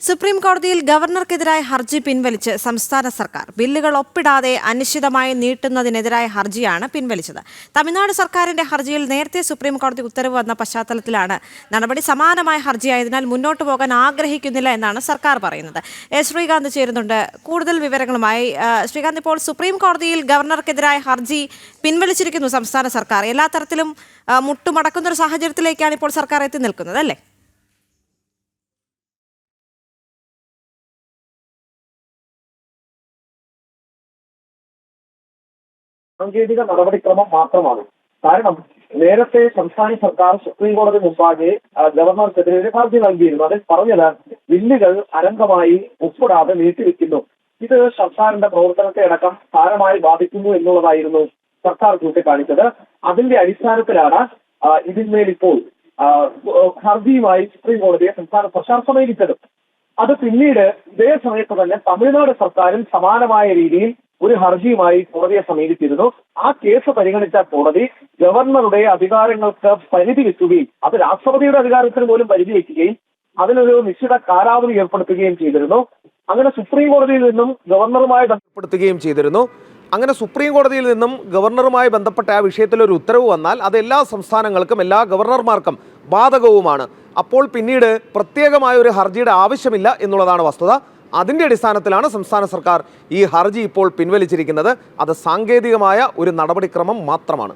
Supreme കോടതിയിൽ ഗവർണർക്കെതിരായ ഹർജി പിൻവലിച്ച് സംസ്ഥാന സർക്കാർ. ബില്ലുകൾ ഒപ്പിടാതെ അനിശ്ചിതമായി നീട്ടുന്നതിനെതിരായ ഹർജിയാണ് പിൻവലിച്ചത്. തമിഴ്നാട് സർക്കാരിന്റെ ഹർജിയിൽ നേരത്തെ സുപ്രീം കോടതി ഉത്തരവ് വന്ന പശ്ചാത്തലത്തിലാണ് നടപടി. സമാനമായ ഹർജിയായതിനാൽ മുന്നോട്ട് പോകാൻ ആഗ്രഹിക്കുന്നില്ല എന്നാണ് സർക്കാർ പറയുന്നത്. ശ്രീകാന്ത് ചേരുന്നുണ്ട് കൂടുതൽ വിവരങ്ങളുമായി. ശ്രീകാന്ത്, ഇപ്പോൾ സുപ്രീം കോടതിയിൽ ഗവർണർക്കെതിരായ ഹർജി പിൻവലിച്ചിരിക്കുന്നു സംസ്ഥാന സർക്കാർ. എല്ലാ തരത്തിലും മുട്ടുമടക്കുന്ന ഒരു സാഹചര്യത്തിലേക്കാണ് ഇപ്പോൾ സർക്കാർ എത്തി നിൽക്കുന്നത്, അല്ലേ? സാങ്കേതിക നടപടിക്രമം മാത്രമാണ്. കാരണം നേരത്തെ സംസ്ഥാന സർക്കാർ സുപ്രീം കോടതി മുമ്പാകെ ഗവർണർക്കെതിരെ ഒരു ഹർജി നൽകിയിരുന്നു. അതിൽ പറഞ്ഞത് ബില്ലുകൾ അനന്തമായി ഒപ്പിടാതെ നീട്ടിവെക്കുന്നു. ഇത് സർക്കാരിന്റെ പ്രവർത്തനത്തെ അടക്കം സാരമായി ബാധിക്കുന്നു എന്നുള്ളതായിരുന്നു സർക്കാർ ചൂണ്ടിക്കാണിച്ചത്. അതിന്റെ അടിസ്ഥാനത്തിലാണ് ഇതിന്മേൽ ഇപ്പോൾ ഹർജിയുമായി സുപ്രീം കോടതിയെ സംസ്ഥാന സർക്കാർ സമീപിച്ചത്. അത് പിന്നീട് ഇതേ സമയത്ത് തന്നെ തമിഴ്നാട് സർക്കാരും സമാനമായ രീതിയിൽ ഒരു ഹർജിയുമായി കോടതിയെ സമീപിച്ചിരുന്നു. ആ കേസ് പരിഗണിച്ച കോടതി ഗവർണറുടെ അധികാരങ്ങൾക്ക് പരിധി വെക്കുകയും അത് രാഷ്ട്രപതിയുടെ അധികാരത്തിന് പോലും പരിധി വയ്ക്കുകയും അതിനൊരു നിശ്ചിത കാലാവധി ഏർപ്പെടുത്തുകയും ചെയ്തിരുന്നു. അങ്ങനെ സുപ്രീം കോടതിയിൽ നിന്നും ഗവർണറുമായി ബന്ധപ്പെടുത്തുകയും ചെയ്തിരുന്നു. അങ്ങനെ സുപ്രീം കോടതിയിൽ നിന്നും ഗവർണറുമായി ബന്ധപ്പെട്ട ആ വിഷയത്തിൽ ഒരു ഉത്തരവ് വന്നാൽ അത് എല്ലാ സംസ്ഥാനങ്ങൾക്കും എല്ലാ ഗവർണർമാർക്കും ബാധകവുമാണ്. അപ്പോൾ പിന്നീട് പ്രത്യേകമായ ഒരു ഹർജിയുടെ ആവശ്യമില്ല എന്നുള്ളതാണ് വസ്തുത. അതിൻ്റെ അടിസ്ഥാനത്തിലാണ് സംസ്ഥാന സർക്കാർ ഈ ഹർജി ഇപ്പോൾ പിൻവലിച്ചിരിക്കുന്നത്. അത് സാങ്കേതികമായ ഒരു നടപടിക്രമം മാത്രമാണ്.